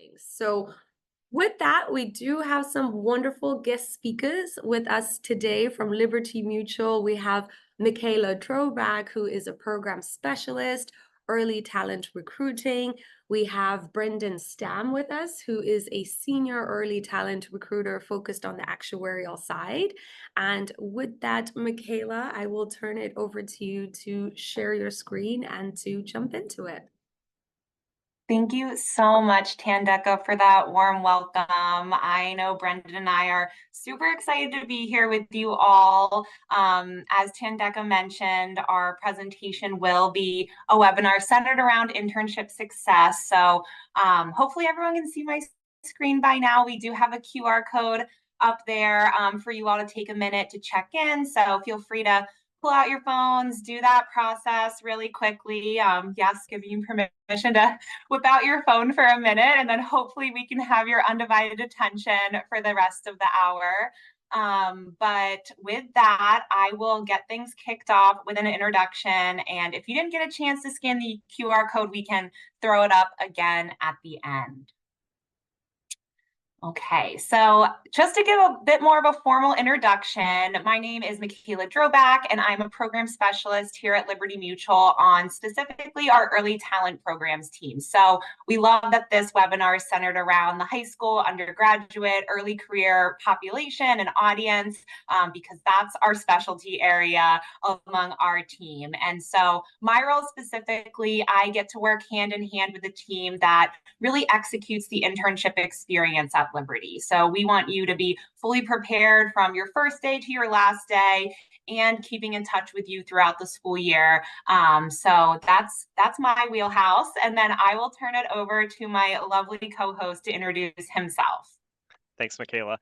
things. So with that, we do have some wonderful guest speakers with us today from Liberty Mutual. We have Michaela Drobak, who is a program specialist, early talent recruiting. We have Brendan Stam with us, who is a senior early talent recruiter focused on the actuarial side. And with that, Michaela, I will turn it over to you to share your screen and to jump into it. Thank you so much, Tandeka, for that warm welcome. I know Brendan and I are super excited to be here with you all. As Tandeka mentioned, our presentation will be a webinar centered around internship success. So hopefully everyone can see my screen by now. We do have a QR code up there for you all to take a minute to check in. So feel free to pull out your phones, do that process really quickly. Yes, giving you permission to whip out your phone for a minute, and then hopefully we can have your undivided attention for the rest of the hour. But with that, I will get things kicked off with an introduction. And if you didn't get a chance to scan the QR code, we can throw it up again at the end. Okay, so just to give a bit more of a formal introduction, my name is Michaela Drobak, and I'm a program specialist here at Liberty Mutual on specifically our early talent programs team. So we love that this webinar is centered around the high school, undergraduate, early career population and audience, because that's our specialty area among our team. And so my role specifically, I get to work hand in hand with a team that really executes the internship experience at Liberty. So we want you to be fully prepared from your first day to your last day and keeping in touch with you throughout the school year. So that's my wheelhouse. And then I will turn it over to my lovely co-host to introduce himself. Thanks, Michaela.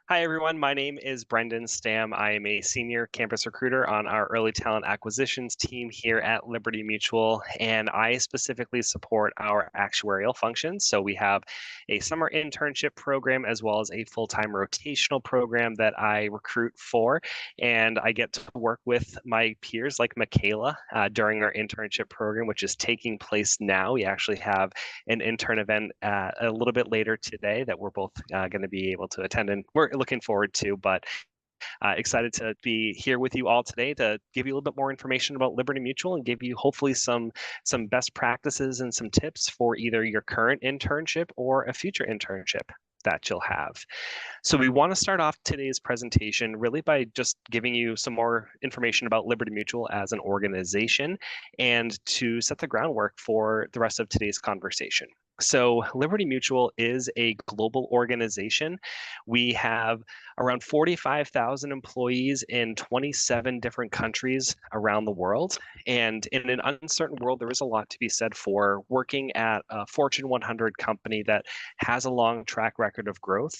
Hi, everyone. My name is Brendan Stam. I am a senior campus recruiter on our early talent acquisitions team here at Liberty Mutual, and I specifically support our actuarial functions. So we have a summer internship program as well as a full-time rotational program that I recruit for, and I get to work with my peers like Michaela during our internship program, which is taking place now. We actually have an intern event a little bit later today that we're both going to be able to attend, and we're looking forward to, but excited to be here with you all today to give you a little bit more information about Liberty Mutual and give you hopefully some best practices and some tips for either your current internship or a future internship that you'll have. So we want to start off today's presentation really by just giving you some more information about Liberty Mutual as an organization and to set the groundwork for the rest of today's conversation. So Liberty Mutual is a global organization. We have around 45,000 employees in 27 different countries around the world. And in an uncertain world, there is a lot to be said for working at a Fortune 100 company that has a long track record of growth.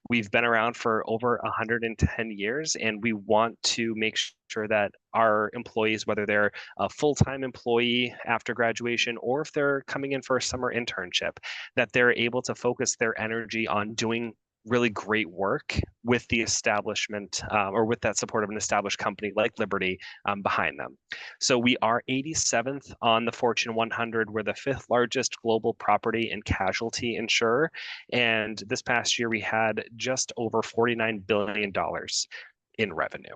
We've been around for over 110 years, and we want to make sure that our employees, whether they're a full-time employee after graduation or if they're coming in for a summer internship, that they're able to focus their energy on doing really great work with the establishment or with that support of an established company like Liberty behind them. So we are 87th on the Fortune 100. We're the 5th largest global property and casualty insurer. And this past year, we had just over $49 billion in revenue.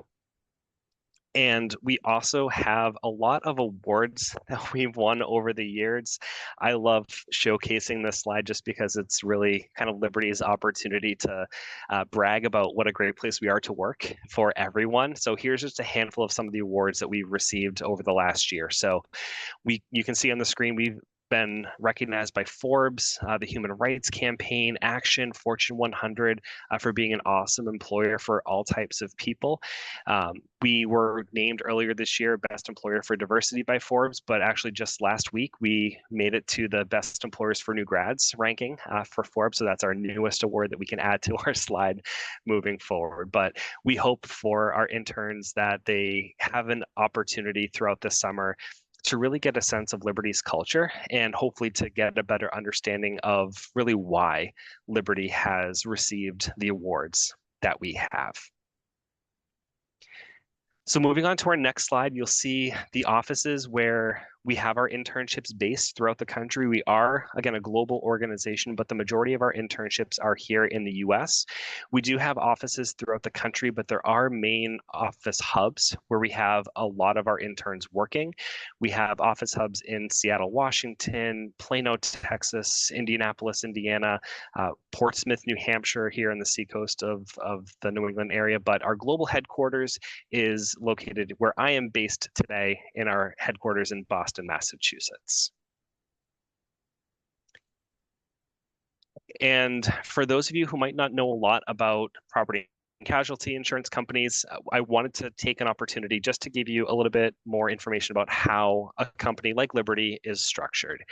And we also have a lot of awards that we've won over the years. I love showcasing this slide just because it's really kind of Liberty's opportunity to brag about what a great place we are to work for everyone. So here's just a handful of some of the awards that we've received over the last year. So you can see on the screen, we've been recognized by Forbes, the Human Rights Campaign, Action, Fortune 100 for being an awesome employer for all types of people. We were named earlier this year Best Employer for Diversity by Forbes, but actually just last week we made it to the Best Employers for New Grads ranking for Forbes. So that's our newest award that we can add to our slide moving forward. But we hope for our interns that they have an opportunity throughout the summer to really get a sense of Liberty's culture and hopefully to get a better understanding of really why Liberty has received the awards that we have. So moving on to our next slide, you'll see the offices where We have our internships based throughout the country. We are, again, a global organization, but the majority of our internships are here in the US. We do have offices throughout the country, but there are main office hubs where we have a lot of our interns working. We have office hubs in Seattle, Washington, Plano, Texas, Indianapolis, Indiana, Portsmouth, New Hampshire, here on the seacoast of the New England area. But our global headquarters is located where I am based today in our headquarters in Boston, Massachusetts. And for those of you who might not know a lot about property and casualty insurance companies, I wanted to take an opportunity just to give you a little bit more information about how a company like Liberty is structured.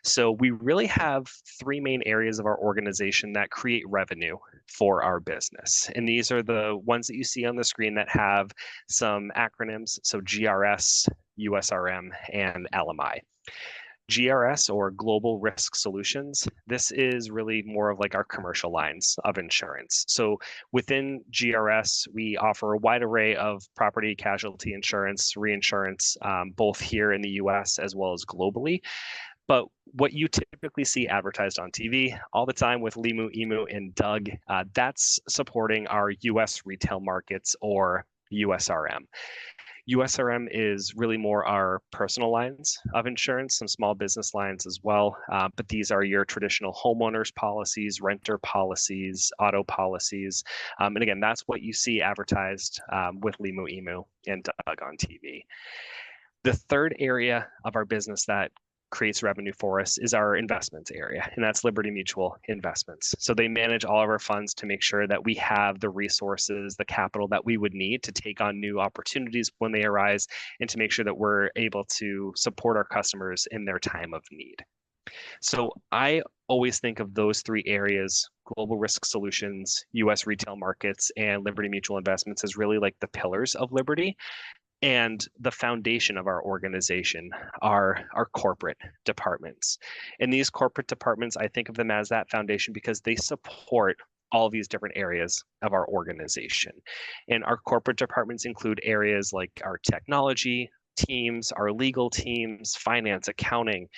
So we really have three main areas of our organization that create revenue for our business. And these are the ones that you see on the screen that have some acronyms. So GRS, USRM, and LMI. GRS, or Global Risk Solutions, this is really more of like our commercial lines of insurance. So within GRS, we offer a wide array of property casualty insurance, reinsurance, both here in the US as well as globally. But what you typically see advertised on TV all the time with Limu, Emu, and Doug, that's supporting our US retail markets, or USRM. USRM is really more our personal lines of insurance, some small business lines as well. But these are your traditional homeowners policies, renter policies, auto policies. And again, that's what you see advertised with Limu, Emu, and Doug on TV. The third area of our business that creates revenue for us is our investments area, and that's Liberty Mutual Investments. So they manage all of our funds to make sure that we have the resources, the capital that we would need to take on new opportunities when they arise, and to make sure that we're able to support our customers in their time of need. So I always think of those three areas, Global Risk Solutions, US retail markets, and Liberty Mutual Investments, as really like the pillars of Liberty. And the foundation of our organization are our corporate departments. And these corporate departments, I think of them as that foundation because they support all these different areas of our organization. And our corporate departments include areas like our technology teams, our legal teams, finance, accounting,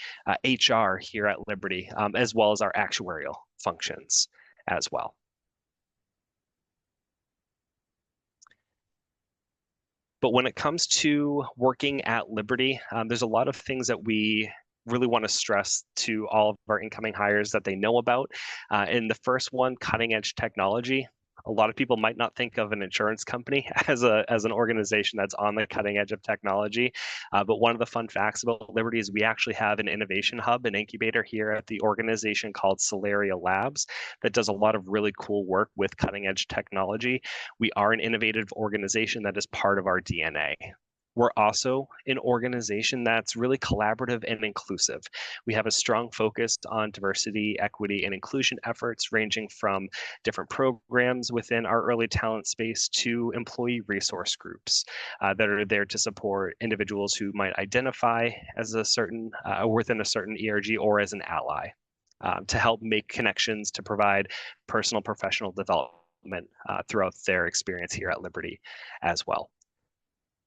HR here at Liberty, as well as our actuarial functions as well. But when it comes to working at Liberty, there's a lot of things that we really want to stress to all of our incoming hires that they know about. And the first one, cutting edge technology. A lot of people might not think of an insurance company as an organization that's on the cutting edge of technology. But one of the fun facts about Liberty is we actually have an innovation hub, an incubator here at the organization called Solaria Labs that does a lot of really cool work with cutting edge technology. We are an innovative organization that is part of our DNA. We're also an organization that's really collaborative and inclusive. We have a strong focus on diversity, equity, and inclusion efforts, ranging from different programs within our early talent space to employee resource groups that are there to support individuals who might identify as a certain within a certain ERG or as an ally, to help make connections, to provide personal professional development throughout their experience here at Liberty as well.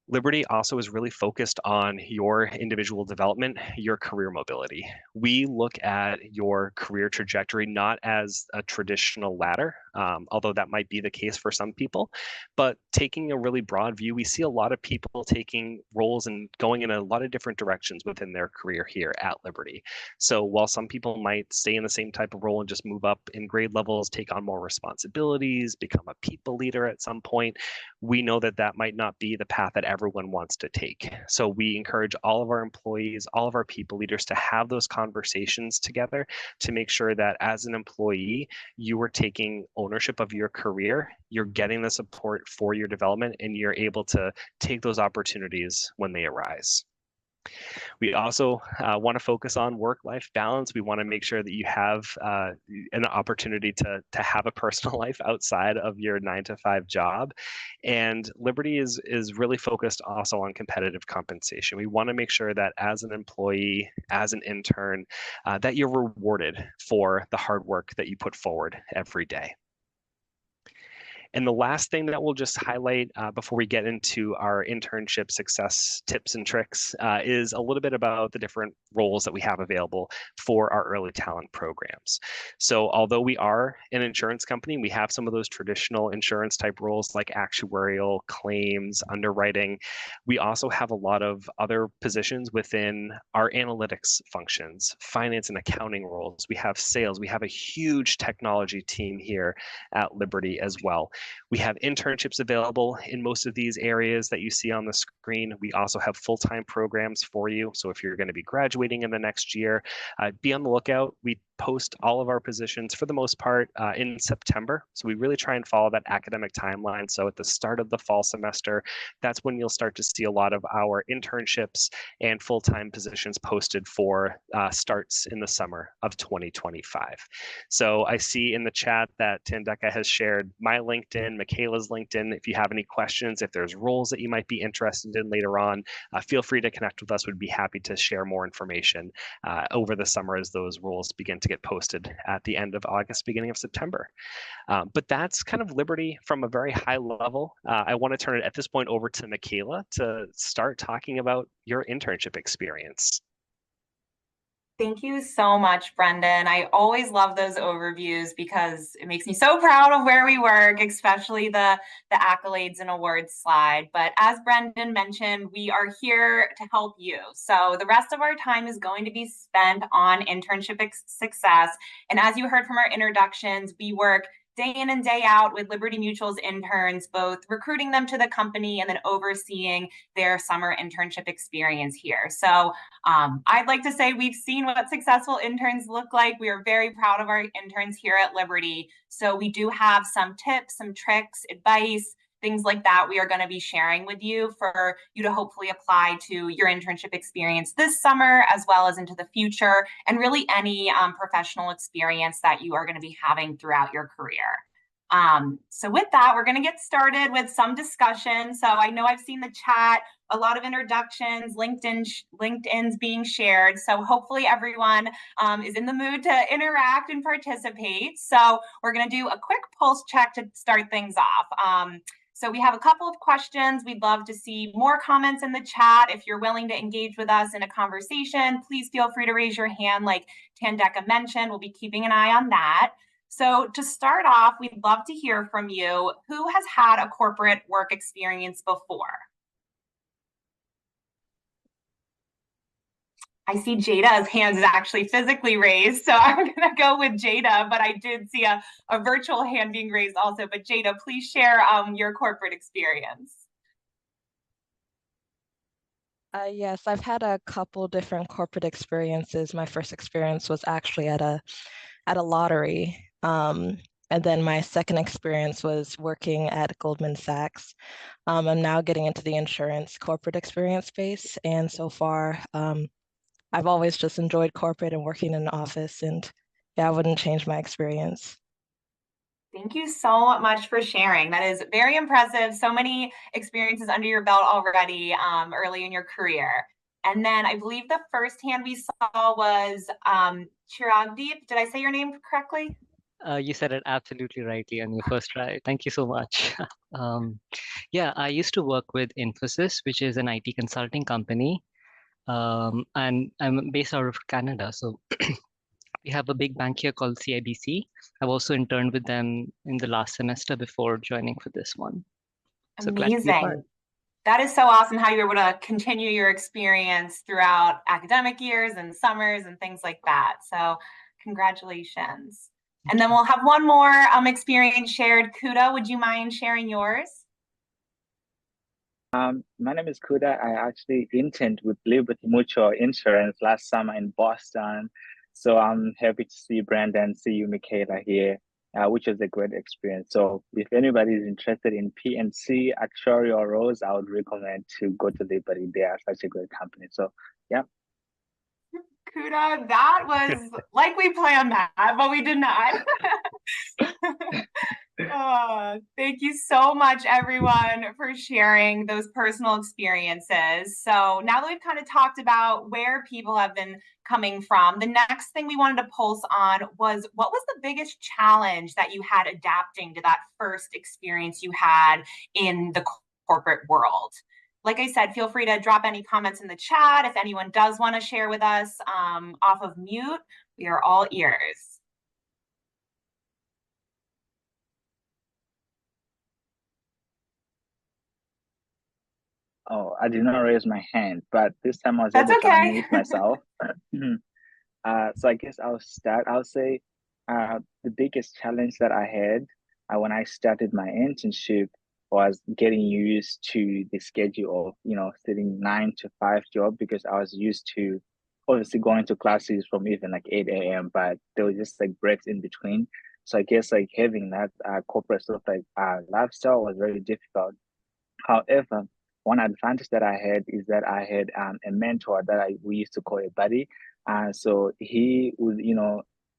Liberty also is really focused on your individual development, your career mobility. We look at your career trajectory not as a traditional ladder, although that might be the case for some people, but taking a really broad view. We see a lot of people taking roles and going in a lot of different directions within their career here at Liberty. So while some people might stay in the same type of role and just move up in grade levels, take on more responsibilities, become a people leader at some point, we know that that might not be the path that everyone wants to take. So we encourage all of our employees, all of our people leaders to have those conversations together to make sure that as an employee, you are taking ownership of your career, you're getting the support for your development, and you're able to take those opportunities when they arise. We also want to focus on work-life balance. We want to make sure that you have an opportunity to have a personal life outside of your 9-to-5 job. And Liberty is really focused also on competitive compensation. We want to make sure that as an employee, as an intern, that you're rewarded for the hard work that you put forward every day. And the last thing that we'll just highlight before we get into our internship success tips and tricks is a little bit about the different roles that we have available for our early talent programs. So although we are an insurance company, we have some of those traditional insurance type roles like actuarial, claims, underwriting. We also have a lot of other positions within our analytics functions, finance and accounting roles. We have sales. We have a huge technology team here at Liberty as well. We have internships available in most of these areas that you see on the screen. We also have full-time programs for you. So if you're going to be graduating in the next year, be on the lookout. We post all of our positions for the most part in September. So we really try and follow that academic timeline. So at the start of the fall semester, that's when you'll start to see a lot of our internships and full-time positions posted for starts in the summer of 2025. So I see in the chat that Tandeka has shared my LinkedIn, Michaela's LinkedIn. If you have any questions, if there's roles that you might be interested in later on, feel free to connect with us. We'd be happy to share more information over the summer as those roles begin to get posted at the end of August, beginning of September. But that's kind of Liberty from a very high level. I want to turn it at this point over to Michaela to start talking about your internship experience. Thank you so much, Brendan. I always love those overviews because it makes me so proud of where we work, especially the accolades and awards slide. But as Brendan mentioned, we are here to help you. So the rest of our time is going to be spent on internship success. And as you heard from our introductions, we work day in and day out with Liberty Mutual's interns, both recruiting them to the company and then overseeing their summer internship experience here. So I'd like to say we've seen what successful interns look like. We are very proud of our interns here at Liberty. So we do have some tips, some tricks, advice, things like that we are going to be sharing with you for you to hopefully apply to your internship experience this summer as well as into the future, and really any professional experience that you are going to be having throughout your career. So with that, we're going to get started with some discussion. So I know I've seen the chat, a lot of introductions, LinkedIn's being shared. So hopefully everyone is in the mood to interact and participate. So we're going to do a quick pulse check to start things off. So we have a couple of questions. We'd love to see more comments in the chat. If you're willing to engage with us in a conversation, please feel free to raise your hand like Tandeka mentioned. We'll be keeping an eye on that. So to start off, we'd love to hear from you. Who has had a corporate work experience before? I see Jada's hands is actually physically raised, so I'm going to go with Jada, but I did see a virtual hand being raised also. But Jada, please share your corporate experience. Yes, I've had a couple different corporate experiences. My first experience was actually at a lottery. And then my second experience was working at Goldman Sachs. I'm now getting into the insurance corporate experience space. And so far, I've always just enjoyed corporate and working in an office, and yeah, I wouldn't change my experience. Thank you so much for sharing. That is very impressive. So many experiences under your belt already early in your career. And then I believe the first hand we saw was Chiragdeep. Did I say your name correctly? You said it absolutely rightly on your first try. Thank you so much. Yeah, I used to work with Infosys, which is an IT consulting company. And I'm based out of Canada. So we have a big bank here called CIBC. I've also interned with them in the last semester before joining for this one. So amazing. That is so awesome how you're able to continue your experience throughout academic years and summers and things like that. So congratulations. And then we'll have one more experience shared. Kuda, would you mind sharing yours? My name is Kuda. I actually interned with Liberty Mutual Insurance last summer in Boston. So I'm happy to see Brandon, see you, Michaela here, which was a great experience. So if anybody is interested in P&C actuarial roles, I would recommend to go to Liberty. They are such a great company. So yeah. Kuda, that was like we planned that, but we did not. Thank you so much, everyone, for sharing those personal experiences. So now that we've kind of talked about where people have been coming from, the next thing we wanted to pulse on was what was the biggest challenge that you had adapting to that first experience you had in the corporate world? Like I said, feel free to drop any comments in the chat. If anyone does want to share with us off of mute, we are all ears. Oh, I did not raise my hand, but this time I was That's able to okay. unmute myself. So I guess I'll start. I'll say the biggest challenge that I had when I started my internship was getting used to the schedule of, sitting 9 to 5 job, because I was used to obviously going to classes from even like 8 a.m., but there was just like breaks in between. So I guess like having that corporate sort of like lifestyle was very difficult. However, one advantage that I had is that I had a mentor that we used to call a buddy. So he would,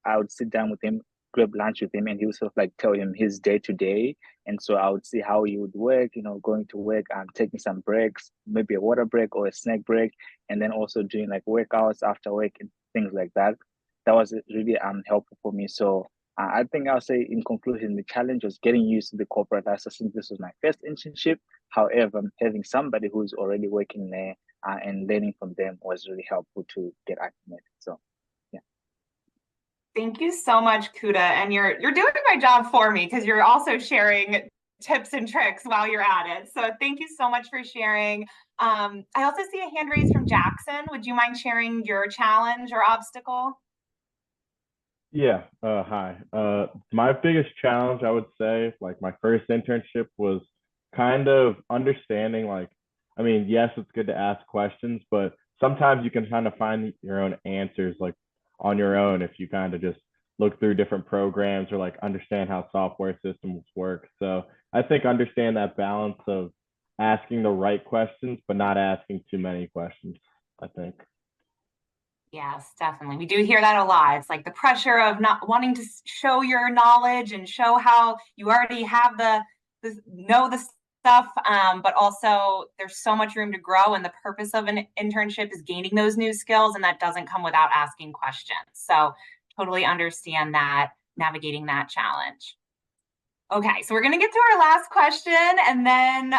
I would sit down with him, grab lunch with him, and he would sort of like tell him his day to day. And so I would see how he would work, going to work, taking some breaks, maybe a water break or a snack break, and then also doing like workouts after work and things like that. That was really helpful for me. So I think I'll say in conclusion, the challenge was getting used to the corporate life. So since this was my first internship, however, having somebody who's already working there and learning from them was really helpful to get acclimated. So, yeah. Thank you so much, Kuda. And you're doing my job for me because you're also sharing tips and tricks while you're at it. So thank you so much for sharing. I also see a hand raised from Jackson. Would you mind sharing your challenge or obstacle? Yeah, hi. My biggest challenge, I would say, like my first internship was kind of understanding, like, I mean, yes, it's good to ask questions, but sometimes you can kind of find your own answers, like on your own, if you kind of just look through different programs or like understand how software systems work. So I think understand that balance of asking the right questions, but not asking too many questions, I think. Yes, definitely. We do hear that a lot. It's like the pressure of not wanting to show your knowledge and show how you already have know the stuff, but also there's so much room to grow. And the purpose of an internship is gaining those new skills, and that doesn't come without asking questions. So totally understand that, navigating that challenge. Okay, so we're going to get to our last question, and then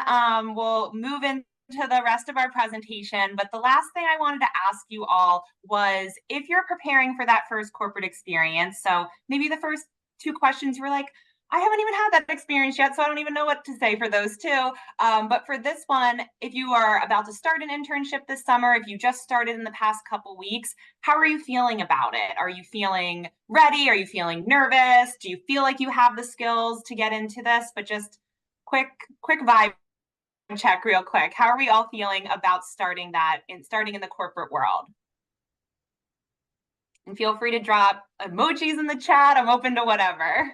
we'll move into the rest of our presentation. But the last thing I wanted to ask you all was if you're preparing for that first corporate experience, so maybe the first two questions you were like, I haven't even had that experience yet, so I don't even know what to say for those two. But for this one, if you are about to start an internship this summer, if you just started in the past couple weeks, how are you feeling about it? Are you feeling ready? Are you feeling nervous? Do you feel like you have the skills to get into this? But just quick vibe check real quick. How are we all feeling about starting in the corporate world? And feel free to drop emojis in the chat. I'm open to whatever.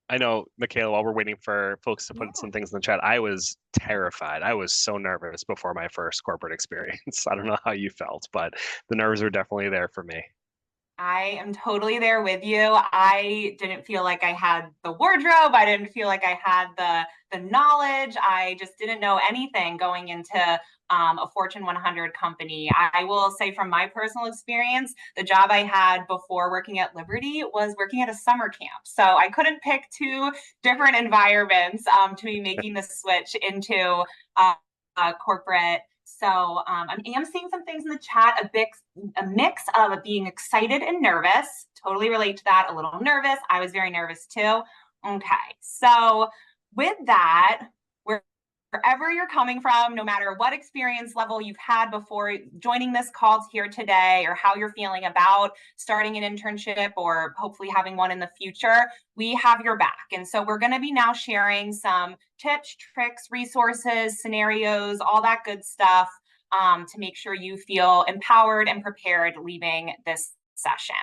I know, Michaela, while we're waiting for folks to put some things in the chat, I was terrified. I was so nervous before my first corporate experience. I don't know how you felt, but the nerves were definitely there for me. I am totally there with you. I didn't feel like I had the wardrobe. I didn't feel like I had the knowledge. I just didn't know anything going into a Fortune 100 company. I will say from my personal experience, the job I had before working at Liberty was working at a summer camp. So I couldn't pick two different environments to be making the switch into corporate. So I am seeing some things in the chat, a mix of being excited and nervous. Totally relate to that. A little nervous. I was very nervous too. Okay, so with that, wherever you're coming from, no matter what experience level you've had before joining this call here today, or how you're feeling about starting an internship or hopefully having one in the future, we have your back. And so we're going to be now sharing some tips, tricks, resources, scenarios, all that good stuff to make sure you feel empowered and prepared leaving this session.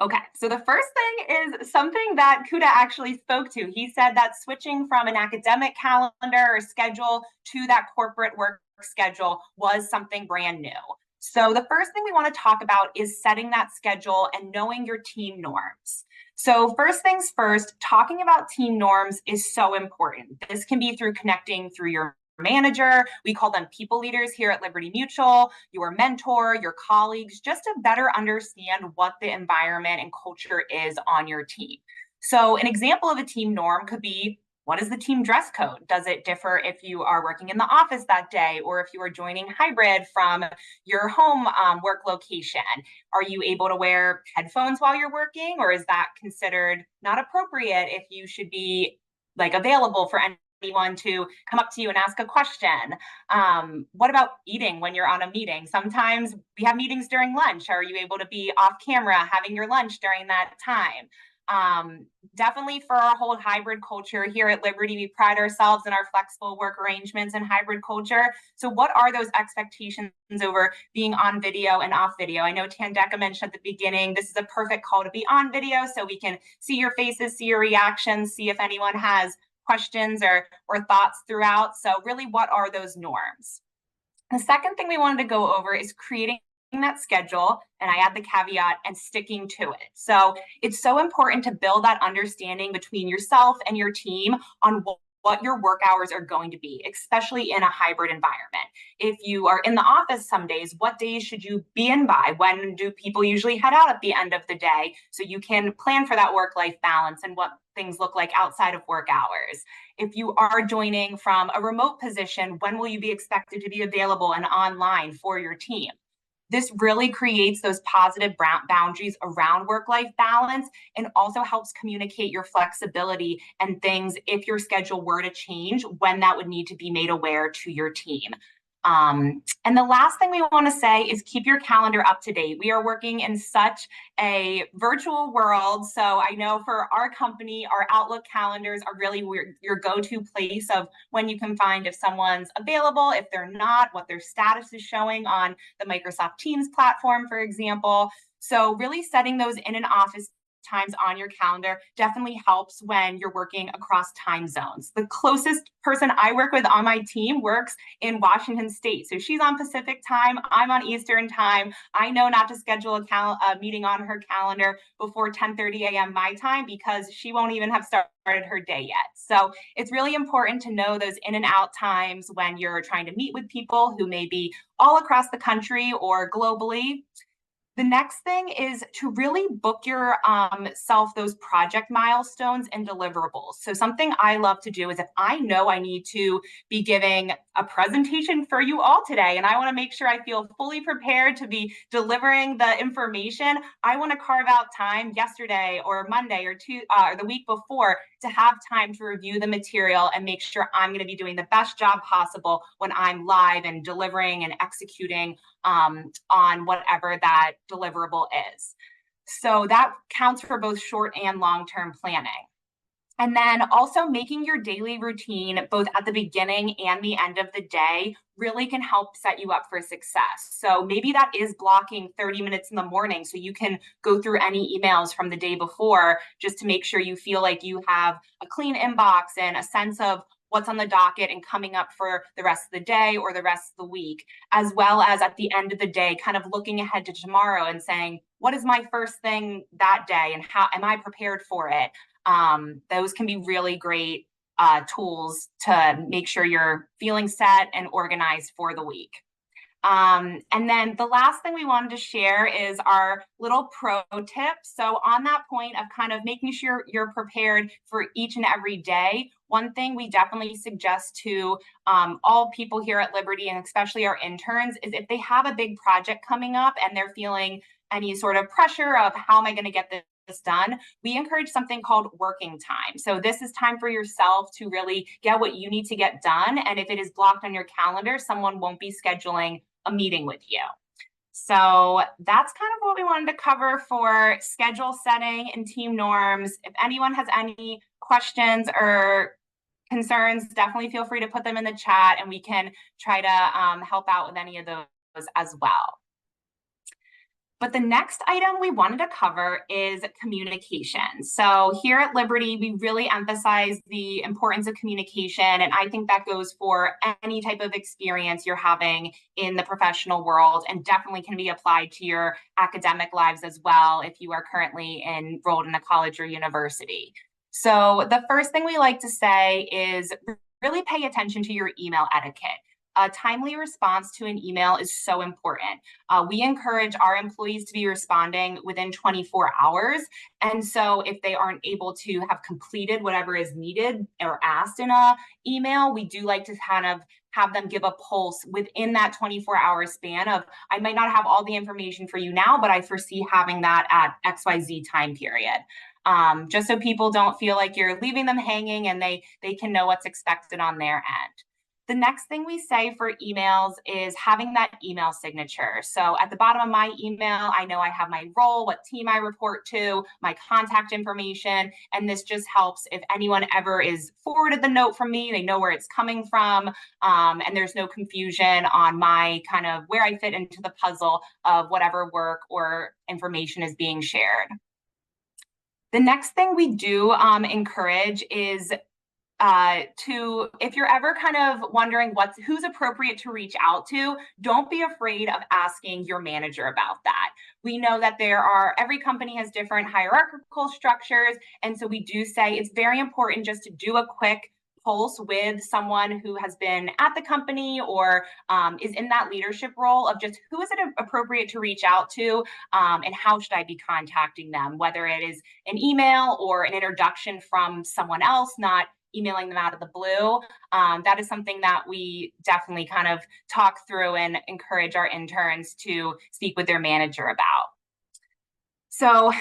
Okay, so the first thing is something that Kuda actually spoke to. He said that switching from an academic calendar or schedule to that corporate work schedule was something brand new. So the first thing we want to talk about is setting that schedule and knowing your team norms. So first things first, talking about team norms is so important. This can be through connecting through your manager. We call them people leaders here at Liberty Mutual, your mentor, your colleagues, just to better understand what the environment and culture is on your team. So an example of a team norm could be, what is the team dress code? Does it differ if you are working in the office that day or if you are joining hybrid from your home work location? Are you able to wear headphones while you're working, or is that considered not appropriate if you should be like available for anyone to come up to you and ask a question? What about eating when you're on a meeting? Sometimes we have meetings during lunch. Are you able to be off camera having your lunch during that time? Definitely for our whole hybrid culture here at Liberty, we pride ourselves in our flexible work arrangements and hybrid culture. So what are those expectations over being on video and off video? I know Tandeka mentioned at the beginning, this is a perfect call to be on video so we can see your faces, see your reactions, see if anyone has questions or thoughts throughout. So really, what are those norms? The second thing we wanted to go over is creating that schedule, and I add the caveat, and sticking to it. So it's so important to build that understanding between yourself and your team on what your work hours are going to be, especially in a hybrid environment. If you are in the office some days, what days should you be in by? When do people usually head out at the end of the day? So you can plan for that work-life balance and what things look like outside of work hours. If you are joining from a remote position, when will you be expected to be available and online for your team? This really creates those positive boundaries around work-life balance and also helps communicate your flexibility and things if your schedule were to change, when that would need to be made aware to your team. And the last thing we want to say is keep your calendar up to date. We are working in such a virtual world. So I know for our company, our Outlook calendars are really your go-to place of when you can find if someone's available, if they're not, what their status is showing on the Microsoft Teams platform, for example. So really setting those in an office times on your calendar definitely helps when you're working across time zones. The closest person I work with on my team works in Washington State. So she's on Pacific time, I'm on Eastern time. I know not to schedule a meeting on her calendar before 10:30 a.m. my time because she won't even have started her day yet. So it's really important to know those in and out times when you're trying to meet with people who may be all across the country or globally. The next thing is to really book your self those project milestones and deliverables. So something I love to do is if I know I need to be giving a presentation for you all today, and I want to make sure I feel fully prepared to be delivering the information, I want to carve out time yesterday or Monday or the week before to have time to review the material and make sure I'm going to be doing the best job possible when I'm live and delivering and executing on whatever that deliverable is. So that counts for both short and long-term planning. And then also making your daily routine, both at the beginning and the end of the day, really can help set you up for success. So maybe that is blocking 30 minutes in the morning so you can go through any emails from the day before just to make sure you feel like you have a clean inbox and a sense of what's on the docket and coming up for the rest of the day or the rest of the week, as well as at the end of the day, kind of looking ahead to tomorrow and saying, what is my first thing that day and how am I prepared for it? Those can be really great tools to make sure you're feeling set and organized for the week. And then the last thing we wanted to share is our little pro tip. So on that point of kind of making sure you're prepared for each and every day, one thing we definitely suggest to all people here at Liberty, and especially our interns, is if they have a big project coming up and they're feeling any sort of pressure of how am I going to get this done, we encourage something called working time. So this is time for yourself to really get what you need to get done. And if it is blocked on your calendar, someone won't be scheduling a meeting with you. So that's kind of what we wanted to cover for schedule setting and team norms. If anyone has any questions or concerns, definitely feel free to put them in the chat and we can try to help out with any of those as well. But the next item we wanted to cover is communication. So here at Liberty, we really emphasize the importance of communication. And I think that goes for any type of experience you're having in the professional world, and definitely can be applied to your academic lives as well if you are currently enrolled in a college or university. So the first thing we like to say is really pay attention to your email etiquette. A timely response to an email is so important. We encourage our employees to be responding within 24 hours. And so if they aren't able to have completed whatever is needed or asked in a email, we do like to kind of have them give a pulse within that 24-hour span of, I might not have all the information for you now, but I foresee having that at XYZ time period. Just so people don't feel like you're leaving them hanging, and they can know what's expected on their end. The next thing we say for emails is having that email signature. So at the bottom of my email, I know I have my role, what team I report to, my contact information, and this just helps if anyone ever is forwarded the note from me, they know where it's coming from, and there's no confusion on my kind of where I fit into the puzzle of whatever work or information is being shared. The next thing we do encourage is if you're ever kind of wondering who's appropriate to reach out to, don't be afraid of asking your manager about that. We know that every company has different hierarchical structures. And so we do say it's very important just to do a quick pulse with someone who has been at the company or is in that leadership role of just who is it appropriate to reach out to, and how should I be contacting them, whether it is an email or an introduction from someone else, not emailing them out of the blue. That is something that we definitely kind of talk through and encourage our interns to speak with their manager about. So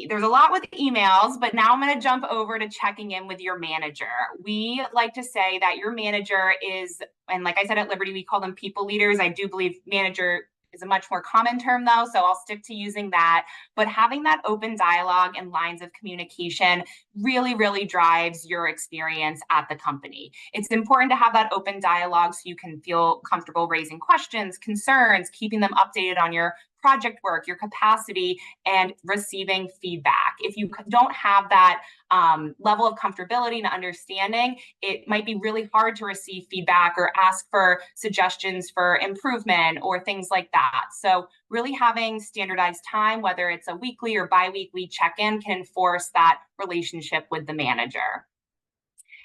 there's a lot with emails, but now I'm going to jump over to checking in with your manager. We like to say that your manager is, and like I said at Liberty, we call them people leaders. I do believe manager is a much more common term though, so I'll stick to using that. But having that open dialogue and lines of communication really, really drives your experience at the company. It's important to have that open dialogue so you can feel comfortable raising questions, concerns, keeping them updated on your project work, your capacity, and receiving feedback. If you don't have that level of comfortability and understanding, it might be really hard to receive feedback or ask for suggestions for improvement or things like that. So really having standardized time, whether it's a weekly or bi-weekly check-in, can enforce that relationship with the manager.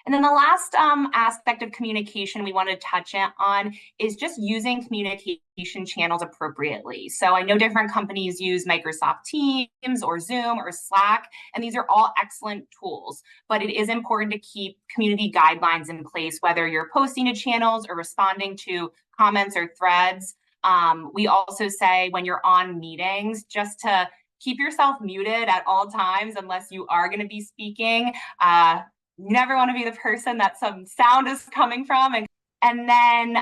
And then the last aspect of communication we want to touch on is just using communication channels appropriately. So I know different companies use Microsoft Teams or Zoom or Slack, and these are all excellent tools. But it is important to keep community guidelines in place, whether you're posting to channels or responding to comments or threads. We also say when you're on meetings, just to keep yourself muted at all times unless you are going to be speaking. You never want to be the person that some sound is coming from. And then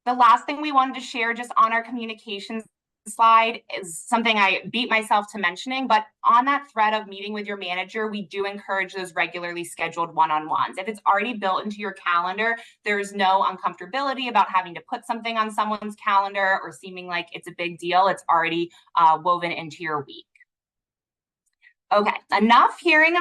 the last thing we wanted to share just on our communications slide is something I beat myself to mentioning, but on that thread of meeting with your manager, we do encourage those regularly scheduled one-on-ones. If it's already built into your calendar, there's no uncomfortability about having to put something on someone's calendar or seeming like it's a big deal. It's already woven into your week. Okay, enough hearing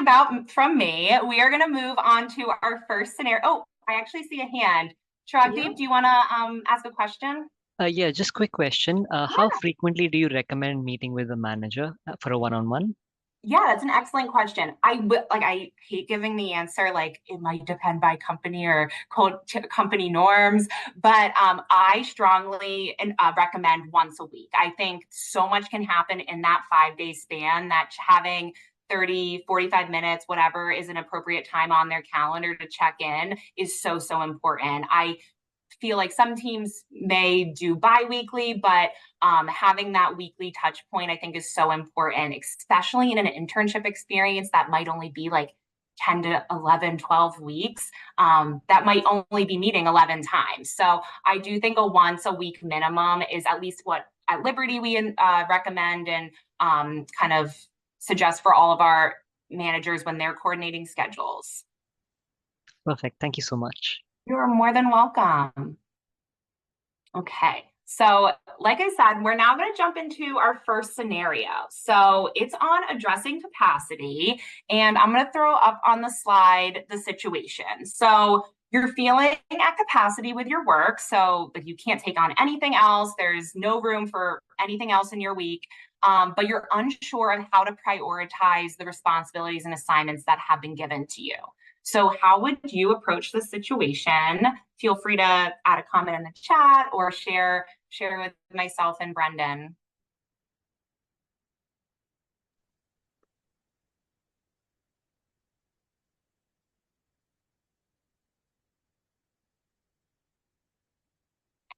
from me. We are going to move on to our first scenario. Oh, I actually see a hand. Chiragdeep, do you want to ask a question? Yeah, just quick question. How frequently do you recommend meeting with the manager for a one-on-one? Yeah, that's an excellent question. I hate giving the answer, like it might depend by company or company norms, but I strongly recommend once a week. I think so much can happen in that 5-day span that having 30, 45 minutes, whatever is an appropriate time on their calendar to check in is so, so important. I feel like some teams may do bi-weekly, but having that weekly touch point, I think, is so important, especially in an internship experience that might only be like 10 to 11, 12 weeks, that might only be meeting 11 times. So I do think a once a week minimum is at least what at Liberty we recommend and kind of suggest for all of our managers when they're coordinating schedules. Perfect. Thank you so much. You're more than welcome. Okay, So like I said, we're now going to jump into our first scenario. So it's on addressing capacity, and I'm going to throw up on the slide the situation. So you're feeling at capacity with your work, so like you can't take on anything else. There's no room for anything else in your week, but you're unsure of how to prioritize the responsibilities and assignments that have been given to you. So how would you approach the situation? Feel free to add a comment in the chat or share with myself and Brendan.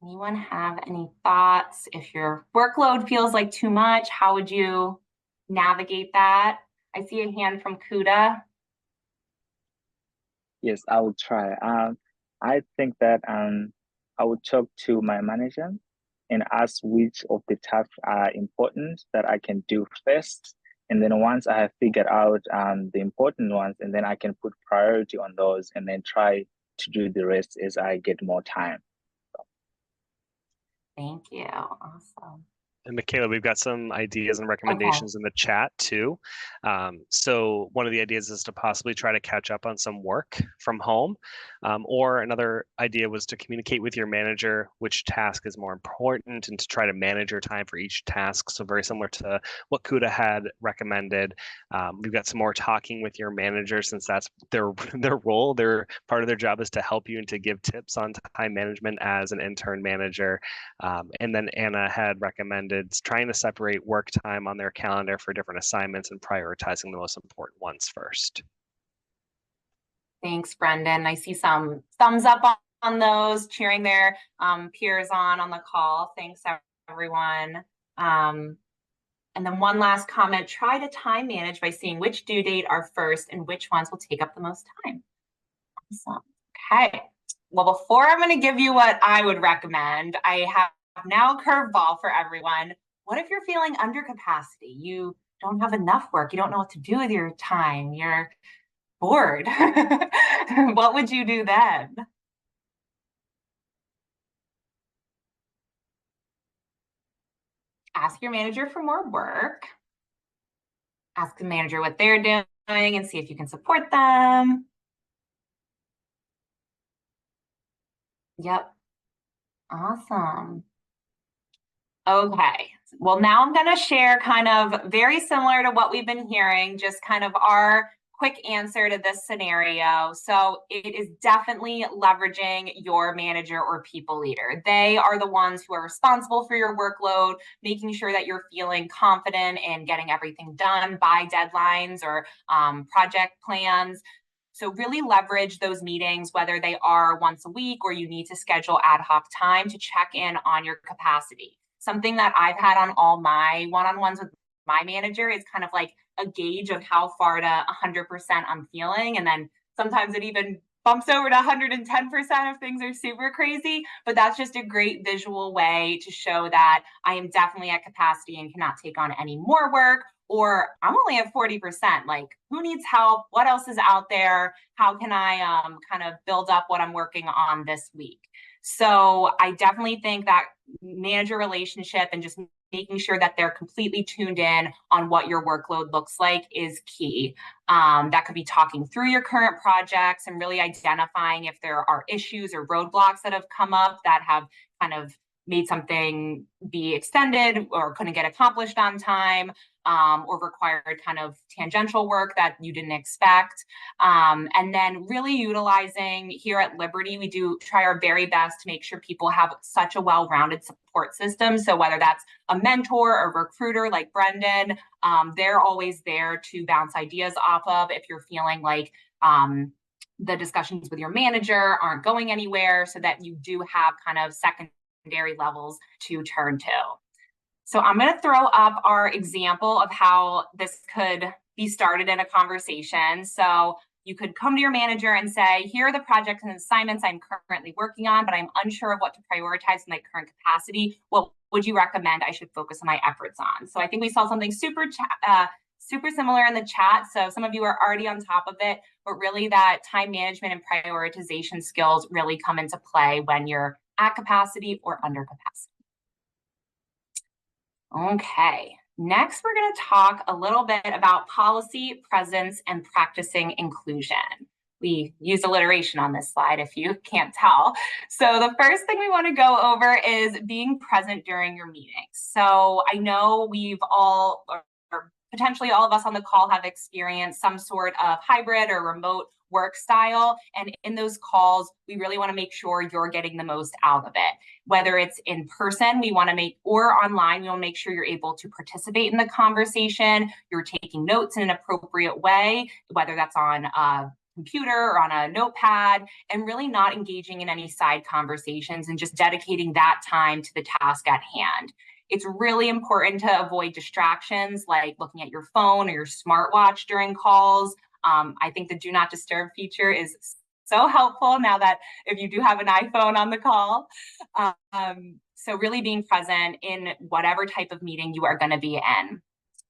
Anyone have any thoughts? If your workload feels like too much, how would you navigate that? I see a hand from Kuda. Yes, I will try. I think that I would talk to my manager and ask which of the tasks are important that I can do first. And then once I have figured out the important ones, and then I can put priority on those and then try to do the rest as I get more time. Thank you. Awesome. And Michaela, we've got some ideas and recommendations in the chat too. So one of the ideas is to possibly try to catch up on some work from home. Or another idea was to communicate with your manager which task is more important and to try to manage your time for each task. So very similar to what Kuda had recommended. We've got some more talking with your manager, since that's their role. Part of their job is to help you and to give tips on time management as an intern manager. And then Anna had recommended trying to separate work time on their calendar for different assignments and prioritizing the most important ones first. Thanks, Brendan. I see some thumbs up on those, cheering their peers on the call. Thanks, everyone. And then one last comment, try to time manage by seeing which due date are first and which ones will take up the most time. Awesome. Okay. Well, before I'm going to give you what I would recommend, I have now a curveball for everyone. What if you're feeling under capacity? You don't have enough work. You don't know what to do with your time. You're bored. What would you do then? Ask your manager for more work. Ask the manager what they're doing and see if you can support them. Yep. Awesome. Okay. Well, now I'm going to share kind of very similar to what we've been hearing, just kind of our quick answer to this scenario. So it is definitely leveraging your manager or people leader. They are the ones who are responsible for your workload, making sure that you're feeling confident in getting everything done by deadlines or project plans. So really leverage those meetings, whether they are once a week or you need to schedule ad hoc time to check in on your capacity. Something that I've had on all my one-on-ones with my manager is kind of like a gauge of how far to 100% I'm feeling. And then sometimes it even bumps over to 110% if things are super crazy. But that's just a great visual way to show that I am definitely at capacity and cannot take on any more work, or I'm only at 40%. Like, who needs help? What else is out there? How can I kind of build up what I'm working on this week? So I definitely think that manager relationship and just making sure that they're completely tuned in on what your workload looks like is key. That could be talking through your current projects and really identifying if there are issues or roadblocks that have come up that have kind of made something be extended or couldn't get accomplished on time, or required kind of tangential work that you didn't expect. And then really utilizing here at Liberty, we do try our very best to make sure people have such a well-rounded support system. So whether that's a mentor or recruiter like Brendan, they're always there to bounce ideas off of if you're feeling like the discussions with your manager aren't going anywhere, so that you do have kind of secondary levels to turn to. So I'm going to throw up our example of how this could be started in a conversation. So you could come to your manager and say, here are the projects and assignments I'm currently working on, but I'm unsure of what to prioritize in my current capacity. What would you recommend I should focus my efforts on? So I think we saw something super similar in the chat. So some of you are already on top of it, but really that time management and prioritization skills really come into play when you're at capacity or under capacity. Okay, next we're going to talk a little bit about policy, presence, and practicing inclusion. We use alliteration on this slide if you can't tell. So the first thing we want to go over is being present during your meetings. So I know we've all, or potentially all of us on the call, have experienced some sort of hybrid or remote work style. And in those calls, we really want to make sure you're getting the most out of it. Whether it's in person, we want to make, or online, we want to make sure you're able to participate in the conversation, you're taking notes in an appropriate way, whether that's on a computer or on a notepad, and really not engaging in any side conversations and just dedicating that time to the task at hand. It's really important to avoid distractions like looking at your phone or your smartwatch during calls. I think the do not disturb feature is so helpful now that if you do have an iPhone on the call. So really being present in whatever type of meeting you are going to be in.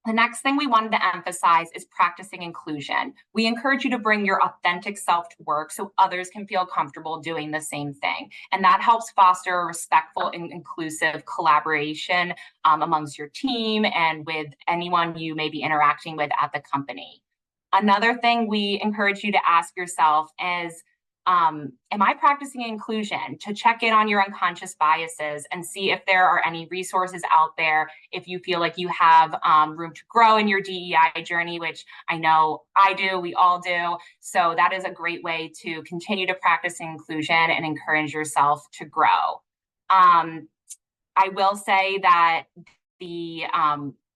The next thing we wanted to emphasize is practicing inclusion. We encourage you to bring your authentic self to work so others can feel comfortable doing the same thing. And that helps foster a respectful and inclusive collaboration amongst your team and with anyone you may be interacting with at the company. Another thing we encourage you to ask yourself is, am I practicing inclusion? To check in on your unconscious biases and see if there are any resources out there, if you feel like you have room to grow in your DEI journey, which I know I do, we all do. So that is a great way to continue to practice inclusion and encourage yourself to grow. I will say that the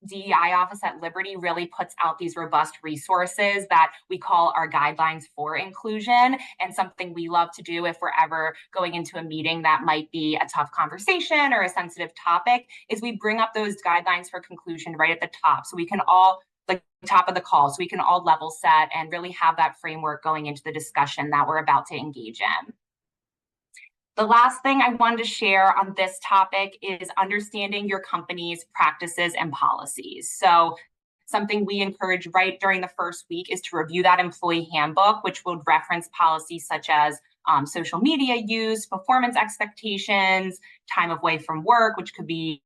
DEI office at Liberty really puts out these robust resources that we call our guidelines for inclusion. And something we love to do if we're ever going into a meeting that might be a tough conversation or a sensitive topic is we bring up those guidelines for conclusion right at the top. So we can all, like top of the call, so we can all level set and really have that framework going into the discussion that we're about to engage in. The last thing I wanted to share on this topic is understanding your company's practices and policies. So something we encourage right during the first week is to review that employee handbook, which would reference policies such as social media use, performance expectations, time away from work, which could be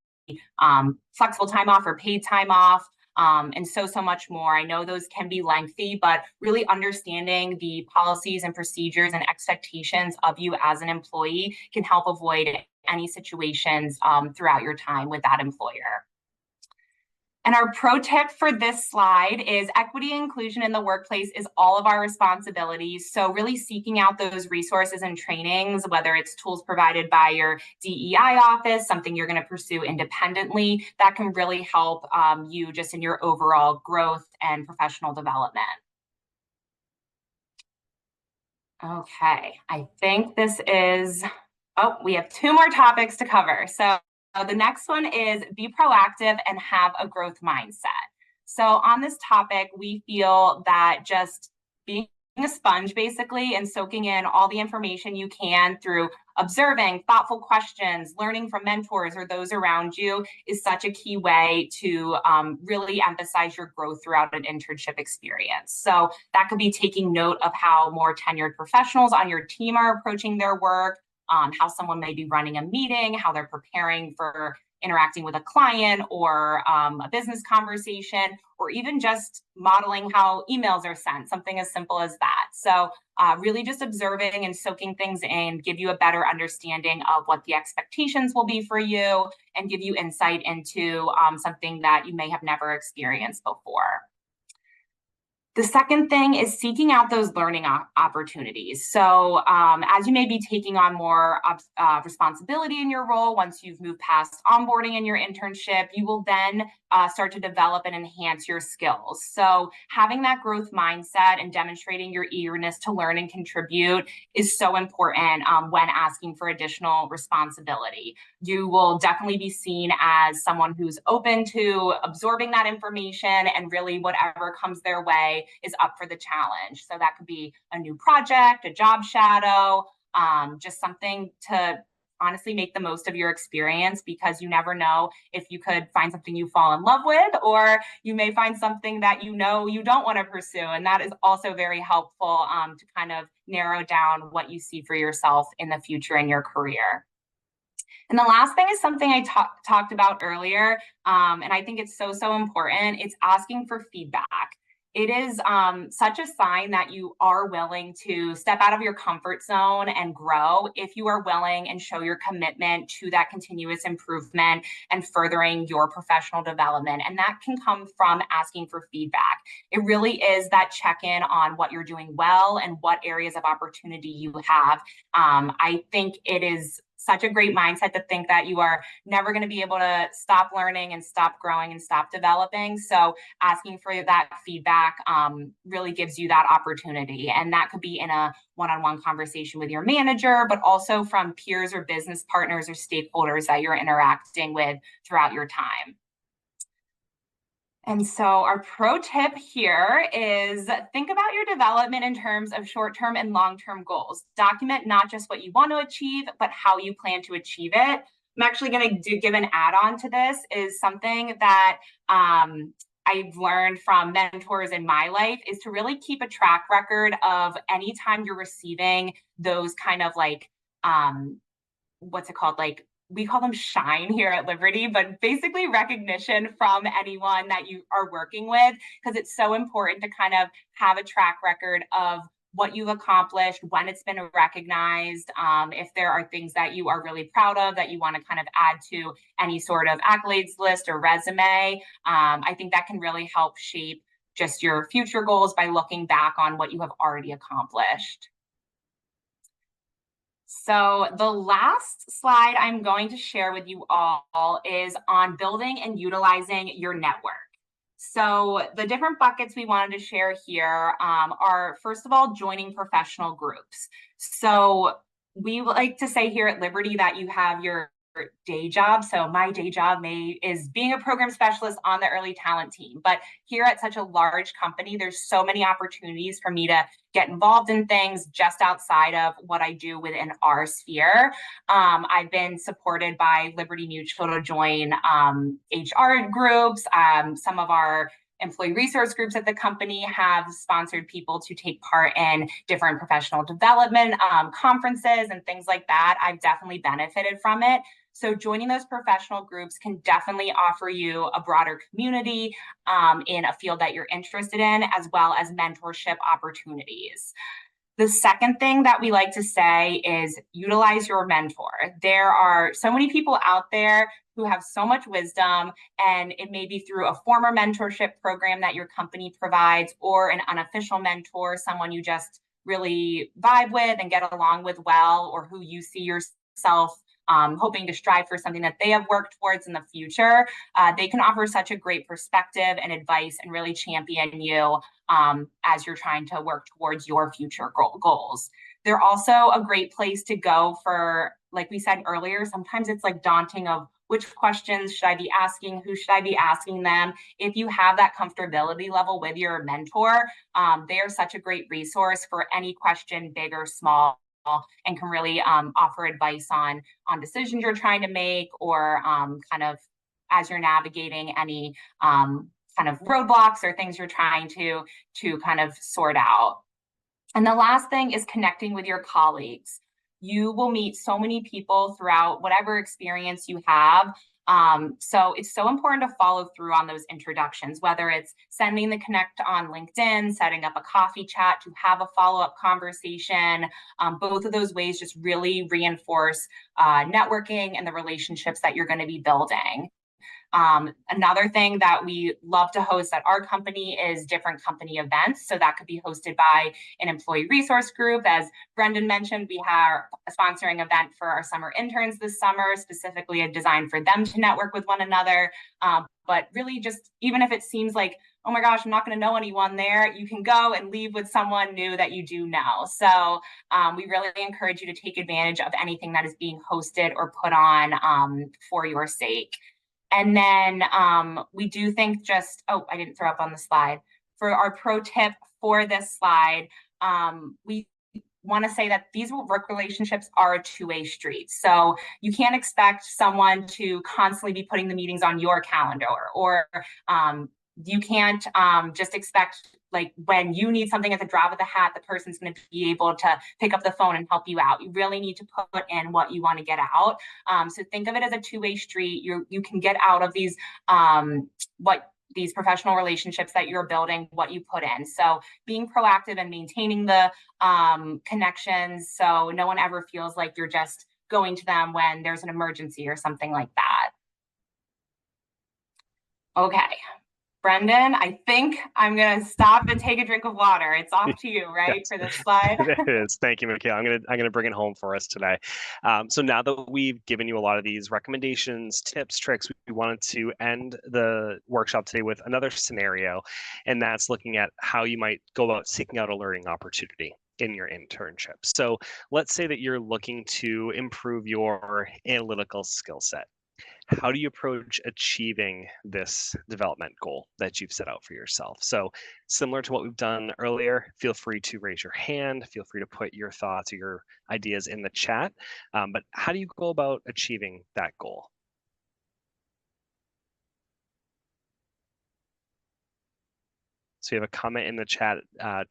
flexible time off or paid time off, and so much more. I know those can be lengthy, but really understanding the policies and procedures and expectations of you as an employee can help avoid any situations throughout your time with that employer. And our pro tip for this slide is equity and inclusion in the workplace is all of our responsibilities. So really seeking out those resources and trainings, whether it's tools provided by your DEI office, something you're going to pursue independently, that can really help you just in your overall growth and professional development. Okay, I think this is, we have 2 more topics to cover. So the next one is be proactive and have a growth mindset. So on this topic, we feel that just being a sponge basically and soaking in all the information you can through observing, thoughtful questions, learning from mentors or those around you is such a key way to really emphasize your growth throughout an internship experience. So that could be taking note of how more tenured professionals on your team are approaching their work, how someone may be running a meeting, how they're preparing for interacting with a client or a business conversation, or even just modeling how emails are sent, something as simple as that. So really just observing and soaking things in, give you a better understanding of what the expectations will be for you and give you insight into something that you may have never experienced before. The second thing is seeking out those learning opportunities. So as you may be taking on more responsibility in your role, once you've moved past onboarding in your internship, you will then start to develop and enhance your skills. So having that growth mindset and demonstrating your eagerness to learn and contribute is so important when asking for additional responsibility. You will definitely be seen as someone who's open to absorbing that information, and really whatever comes their way is up for the challenge. So that could be a new project, a job shadow, just something to honestly make the most of your experience, because you never know if you could find something you fall in love with, or you may find something that you know you don't want to pursue. And that is also very helpful to kind of narrow down what you see for yourself in the future in your career. And the last thing is something I talked about earlier, and I think it's so important. It's asking for feedback. It is such a sign that you are willing to step out of your comfort zone and grow if you are willing and show your commitment to that continuous improvement and furthering your professional development. And that can come from asking for feedback. It really is that check-in on what you're doing well and what areas of opportunity you have. I think it is such a great mindset to think that you are never going to be able to stop learning and stop growing and stop developing. So asking for that feedback really gives you that opportunity. And that could be in a one-on-one conversation with your manager, but also from peers or business partners or stakeholders that you're interacting with throughout your time. And so our pro tip here is think about your development in terms of short-term and long-term goals. Document not just what you want to achieve, but how you plan to achieve it. I'm actually going to give an add-on to this is something that I've learned from mentors in my life is to really keep a track record of anytime you're receiving those kind of like, what's it called? Like, we call them shine here at Liberty, but basically recognition from anyone that you are working with, because it's so important to kind of have a track record of what you've accomplished, when it's been recognized, if there are things that you are really proud of that you want to kind of add to any sort of accolades list or resume. I think that can really help shape just your future goals by looking back on what you have already accomplished. So the last slide I'm going to share with you all is on building and utilizing your network. So the different buckets we wanted to share here are, first of all, joining professional groups. So we like to say here at Liberty that you have your day job. So my day job is being a program specialist on the early talent team. But here at such a large company, there's so many opportunities for me to get involved in things just outside of what I do within our sphere. I've been supported by Liberty Mutual to join HR groups. Some of our employee resource groups at the company have sponsored people to take part in different professional development conferences and things like that. I've definitely benefited from it. So joining those professional groups can definitely offer you a broader community in a field that you're interested in, as well as mentorship opportunities. The second thing that we like to say is utilize your mentor. There are so many people out there who have so much wisdom, and it may be through a former mentorship program that your company provides or an unofficial mentor, someone you just really vibe with and get along with well, or who you see yourself hoping to strive for something that they have worked towards in the future. They can offer such a great perspective and advice and really champion you as you're trying to work towards your future goals. They're also a great place to go for, like we said earlier, sometimes it's like daunting of which questions should I be asking, who should I be asking them. If you have that comfortability level with your mentor, they are such a great resource for any question, big or small, and can really offer advice on decisions you're trying to make, or kind of as you're navigating any kind of roadblocks or things you're trying to kind of sort out. And the last thing is connecting with your colleagues. You will meet so many people throughout whatever experience you have. So it's so important to follow through on those introductions, whether it's sending the connect on LinkedIn, setting up a coffee chat to have a follow-up conversation. Both of those ways just really reinforce networking and the relationships that you're going to be building. Another thing that we love to host at our company is different company events. So that could be hosted by an employee resource group. As Brendan mentioned, we have a sponsoring event for our summer interns this summer, specifically designed for them to network with one another. But really just, even if it seems like, oh my gosh, I'm not going to know anyone there, you can go and leave with someone new that you do know. So we really encourage you to take advantage of anything that is being hosted or put on for your sake. And then we do think just, oh, I didn't throw up on the slide. For our pro tip for this slide, we want to say that these work relationships are a two-way street. So you can't expect someone to constantly be putting the meetings on your calendar, or you can't just expect like when you need something at the drop of the hat, the person's going to be able to pick up the phone and help you out. You really need to put in what you want to get out. So think of it as a two-way street. You can get out of these these professional relationships that you're building, what you put in. So being proactive and maintaining the connections, so no one ever feels like you're just going to them when there's an emergency or something like that. Okay. Brendan, I think I'm going to stop and take a drink of water. It's off to you, right, Yes. for this slide? It is. Thank you, Michaela. I'm gonna bring it home for us today. So now that we've given you a lot of these recommendations, tips, tricks, we wanted to end the workshop today with another scenario, and that's looking at how you might go about seeking out a learning opportunity in your internship. So let's say that you're looking to improve your analytical skill set. How do you approach achieving this development goal that you've set out for yourself? So similar to what we've done earlier, feel free to raise your hand, feel free to put your thoughts or your ideas in the chat. But how do you go about achieving that goal? So you have a comment in the chat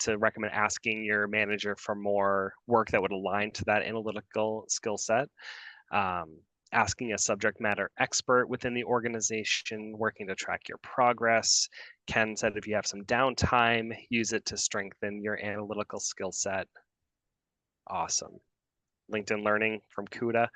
to recommend asking your manager for more work that would align to that analytical skill set. Asking a subject matter expert within the organization, working to track your progress. Ken said if you have some downtime, use it to strengthen your analytical skill set. Awesome. LinkedIn Learning from Kuda.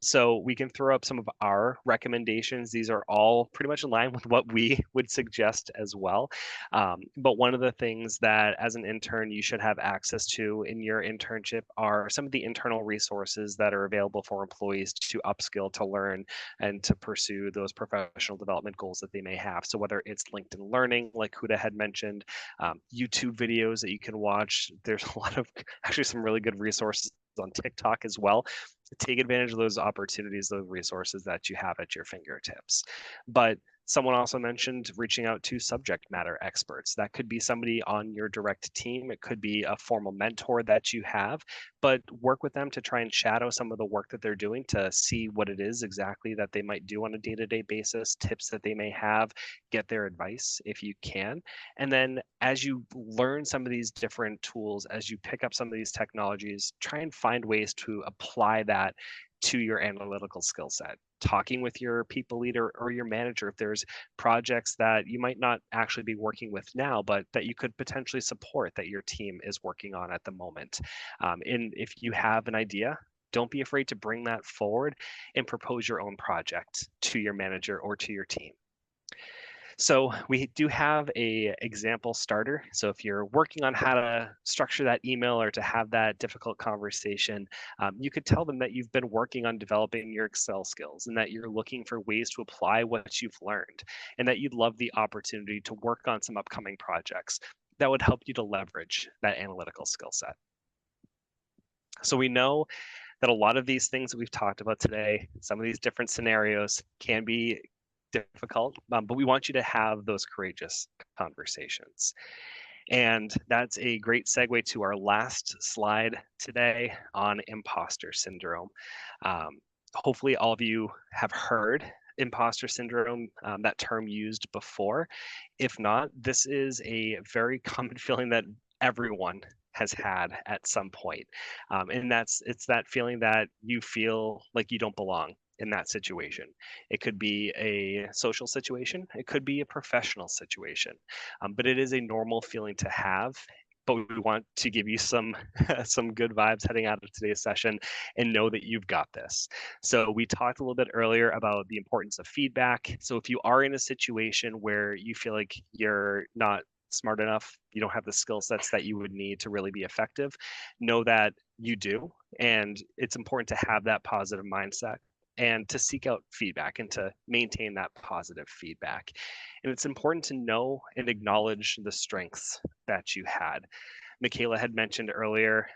So we can throw up some of our recommendations. These are all pretty much in line with what we would suggest as well. But one of the things that as an intern you should have access to in your internship are some of the internal resources that are available for employees to upskill, to learn, and to pursue those professional development goals that they may have. So whether it's LinkedIn Learning, like Huda had mentioned, YouTube videos that you can watch, there's a lot of actually some really good resources on TikTok as well. Take advantage of those opportunities, those resources that you have at your fingertips. But someone also mentioned reaching out to subject matter experts. That could be somebody on your direct team. It could be a formal mentor that you have, but work with them to try and shadow some of the work that they're doing to see what it is exactly that they might do on a day-to-day basis, tips that they may have, get their advice if you can. And then as you learn some of these different tools, as you pick up some of these technologies, try and find ways to apply that to your analytical skill set. Talking with your people leader or your manager if there's projects that you might not actually be working with now, but that you could potentially support that your team is working on at the moment. And if you have an idea, don't be afraid to bring that forward and propose your own project to your manager or to your team. So we do have a example starter. So if you're working on how to structure that email or to have that difficult conversation, you could tell them that you've been working on developing your Excel skills and that you're looking for ways to apply what you've learned and that you'd love the opportunity to work on some upcoming projects that would help you to leverage that analytical skill set. So we know that a lot of these things that we've talked about today, some of these different scenarios can be difficult, but we want you to have those courageous conversations. And that's a great segue to our last slide today on imposter syndrome. Hopefully all of you have heard imposter syndrome, that term used before. If not, this is a very common feeling that everyone has had at some point. And it's that feeling that you feel like you don't belong in that situation. It could be a social situation, it could be a professional situation, but it is a normal feeling to have. But we want to give you some some good vibes heading out of today's session and know that you've got this. So we talked a little bit earlier about the importance of feedback. So if you are in a situation where you feel like you're not smart enough, you don't have the skill sets that you would need to really be effective, know that you do. And it's important to have that positive mindset and to seek out feedback and to maintain that positive feedback. And it's important to know and acknowledge the strengths that you had. Michaela had mentioned earlier,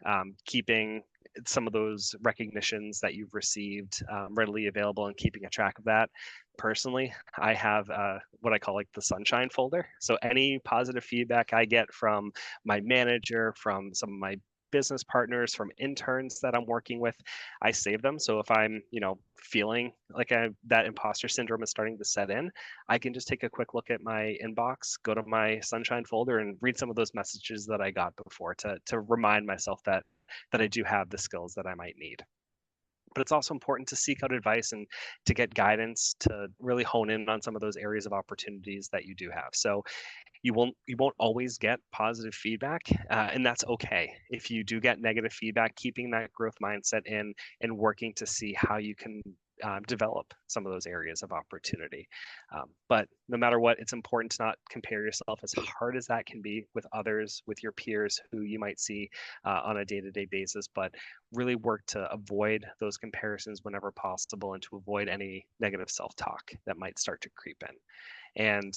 keeping some of those recognitions that you've received readily available and keeping a track of that. Personally, I have what I call like the sunshine folder. So any positive feedback I get from my manager, from some of my business partners, from interns that I'm working with. I save them. So if I'm, feeling like that imposter syndrome is starting to set in, I can just take a quick look at my inbox, go to my Sunshine folder, and read some of those messages that I got before to remind myself that I do have the skills that I might need. But it's also important to seek out advice and to get guidance to really hone in on some of those areas of opportunities that you do have. So you won't always get positive feedback, and that's okay. If you do get negative feedback, keeping that growth mindset in and working to see how you can develop some of those areas of opportunity. But no matter what, it's important to not compare yourself, as hard as that can be, with others, with your peers who you might see on a day-to-day basis, but really work to avoid those comparisons whenever possible and to avoid any negative self-talk that might start to creep in. And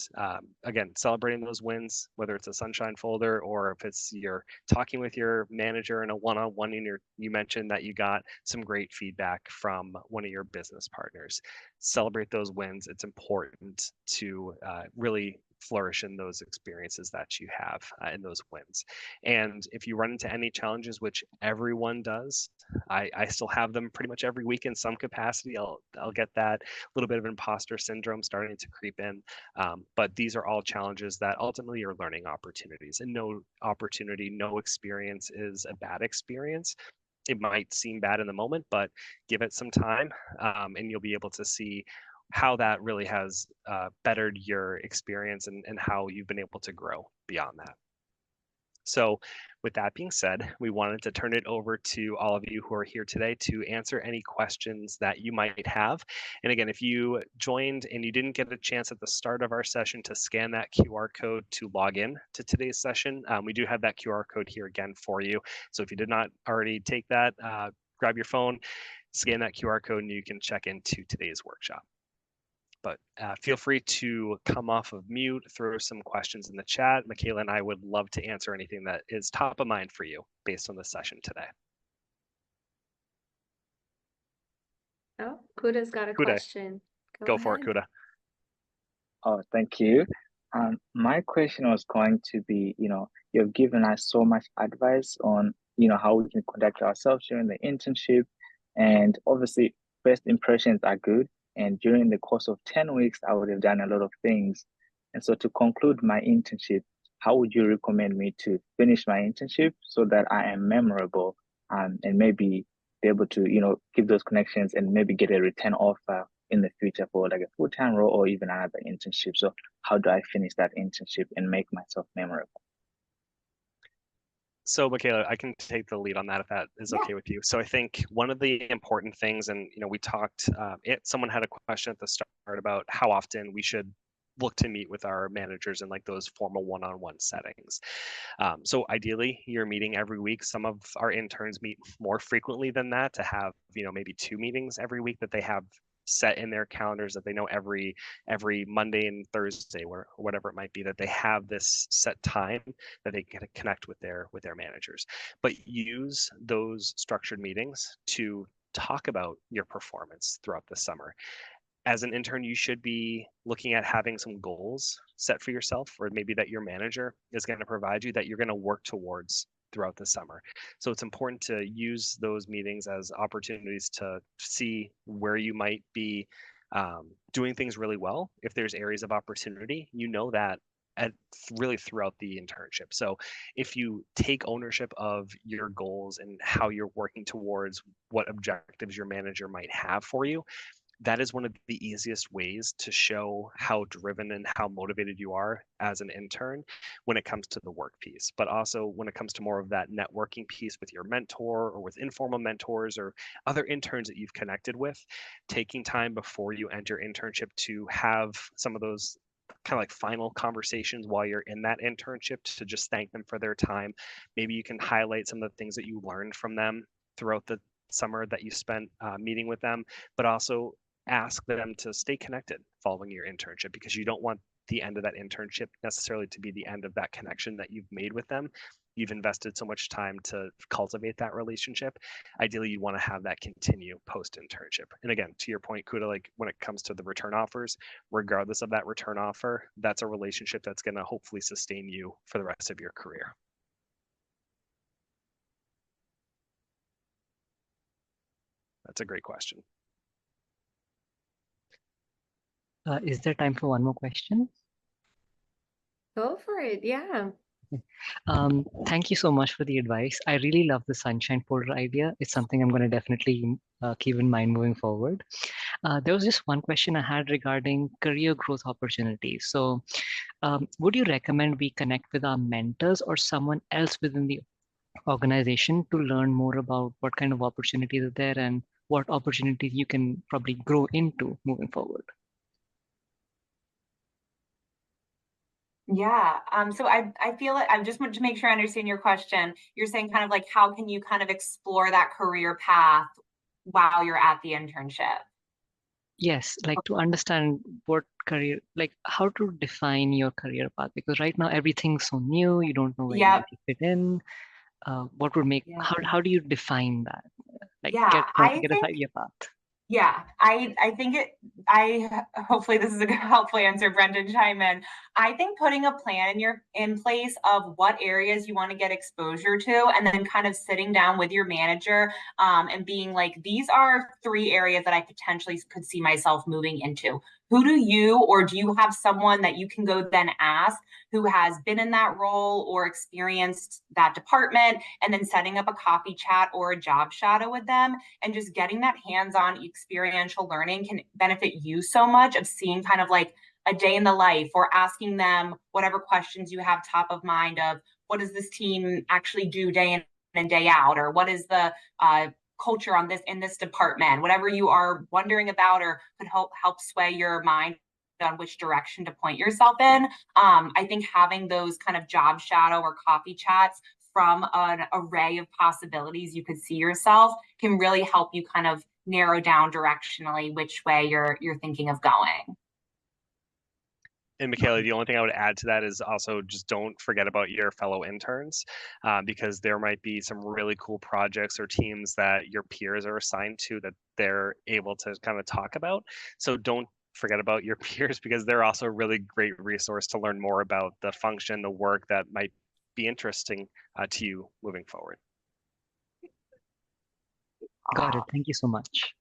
again, celebrating those wins, whether it's a Sunshine folder or if it's you're talking with your manager in a one-on-one, and you mentioned that you got some great feedback from one of your business partners. Celebrate those wins. It's important to really flourish in those experiences that you have in those wins. And if you run into any challenges, which everyone does, I still have them pretty much every week in some capacity. I'll get that little bit of imposter syndrome starting to creep in. But these are all challenges that ultimately are learning opportunities, and no opportunity, no experience is a bad experience. It might seem bad in the moment, but give it some time, and you'll be able to see how that really has bettered your experience and how you've been able to grow beyond that. So with that being said, we wanted to turn it over to all of you who are here today to answer any questions that you might have. And again, if you joined and you didn't get a chance at the start of our session to scan that QR code to log in to today's session, we do have that QR code here again for you. So if you did not already take that, grab your phone, scan that QR code, and you can check into today's workshop. But feel free to come off of mute, throw some questions in the chat. Michaela and I would love to answer anything that is top of mind for you based on the session today. Oh, Kuda's got a Kuda, question. go for it, ahead. Kuda. Oh, thank you. My question was going to be, you've given us so much advice on, how we can conduct ourselves during the internship. And obviously, first impressions are good. And during the course of 10 weeks, I would have done a lot of things. And so to conclude my internship, how would you recommend me to finish my internship so that I am memorable, and maybe be able to, keep those connections and maybe get a return offer in the future for like a full-time role or even another internship? So how do I finish that internship and make myself memorable? So Michaela, I can take the lead on that if that is okay with you. So I think one of the important things, and we talked, someone had a question at the start about how often we should look to meet with our managers in like those formal one-on-one settings. So ideally, you're meeting every week. Some of our interns meet more frequently than that, to have maybe 2 meetings every week that they have set in their calendars, that they know every Monday and Thursday, or whatever it might be, that they have this set time that they can connect with their managers. But use those structured meetings to talk about your performance throughout the summer. As an intern, you should be looking at having some goals set for yourself, or maybe that your manager is going to provide you, that you're going to work towards throughout the summer. So it's important to use those meetings as opportunities to see where you might be doing things really well. If there's areas of opportunity, that really throughout the internship. So if you take ownership of your goals and how you're working towards what objectives your manager might have for you, that is one of the easiest ways to show how driven and how motivated you are as an intern when it comes to the work piece. But also when it comes to more of that networking piece with your mentor or with informal mentors or other interns that you've connected with, taking time before you enter internship to have some of those kind of like final conversations while you're in that internship, to just thank them for their time. Maybe you can highlight some of the things that you learned from them throughout the summer that you spent meeting with them, but also ask them to stay connected following your internship, because you don't want the end of that internship necessarily to be the end of that connection that you've made with them. You've invested so much time to cultivate that relationship. Ideally, you want to have that continue post internship. And again, to your point, Kuda, like when it comes to the return offers, regardless of that return offer, that's a relationship that's going to hopefully sustain you for the rest of your career. That's a great question. Is there time for one more question? Go for it. Yeah. Thank you so much for the advice. I really love the sunshine folder idea. It's something I'm going to definitely keep in mind moving forward. There was just one question I had regarding career growth opportunities. So would you recommend we connect with our mentors or someone else within the organization to learn more about what kind of opportunities are there and what opportunities you can probably grow into moving forward? Yeah. So I feel like I just want to make sure I understand your question. You're saying kind of like how can you kind of explore that career path while you're at the internship? Yes, like to understand what career, like how to define your career path, because right now everything's so new, you don't know where you Yep. really fit in. What would make, Yeah. how do you define that? Like Yeah, I get a think 5-year path. Yeah, I think hopefully this is a good helpful answer, Brendan, chime in. I think putting a plan in place of what areas you want to get exposure to, and then kind of sitting down with your manager and being like, these are 3 areas that I potentially could see myself moving into. Who do you, or do you have someone that you can go then ask who has been in that role or experienced that department, and then setting up a coffee chat or a job shadow with them, and just getting that hands-on experiential learning can benefit you so much of seeing kind of like a day in the life, or asking them whatever questions you have top of mind of what does this team actually do day in and day out, or what is the culture on this in this department, whatever you are wondering about or could help sway your mind on which direction to point yourself in. I think having those kind of job shadow or coffee chats from an array of possibilities you could see yourself can really help you kind of narrow down directionally which way you're thinking of going. And Michaela, the only thing I would add to that is also just don't forget about your fellow interns, because there might be some really cool projects or teams that your peers are assigned to that they're able to kind of talk about. So don't forget about your peers, because they're also a really great resource to learn more about the function, the work that might be interesting to you moving forward. Got it. Thank you so much.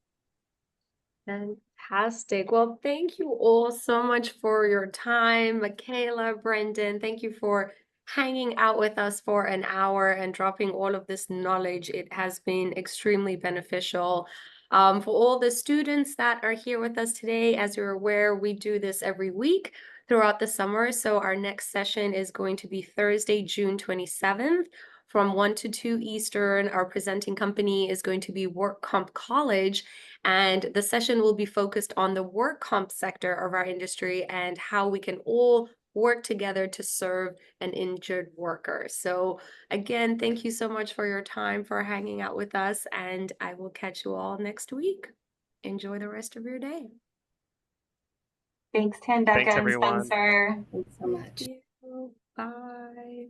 Fantastic. Well, thank you all so much for your time. Michaela, Brendan, thank you for hanging out with us for an hour and dropping all of this knowledge. It has been extremely beneficial. For all the students that are here with us today, as you're aware, we do this every week throughout the summer. So our next session is going to be Thursday, June 27th. From 1 to 2 Eastern. Our presenting company is going to be Work Comp College, and the session will be focused on the work comp sector of our industry and how we can all work together to serve an injured worker. So again, thank you so much for your time, for hanging out with us, and I will catch you all next week. Enjoy the rest of your day. Thanks, Tandeka Thanks, and everyone. Spencer. Thanks so much. Thank you. Bye.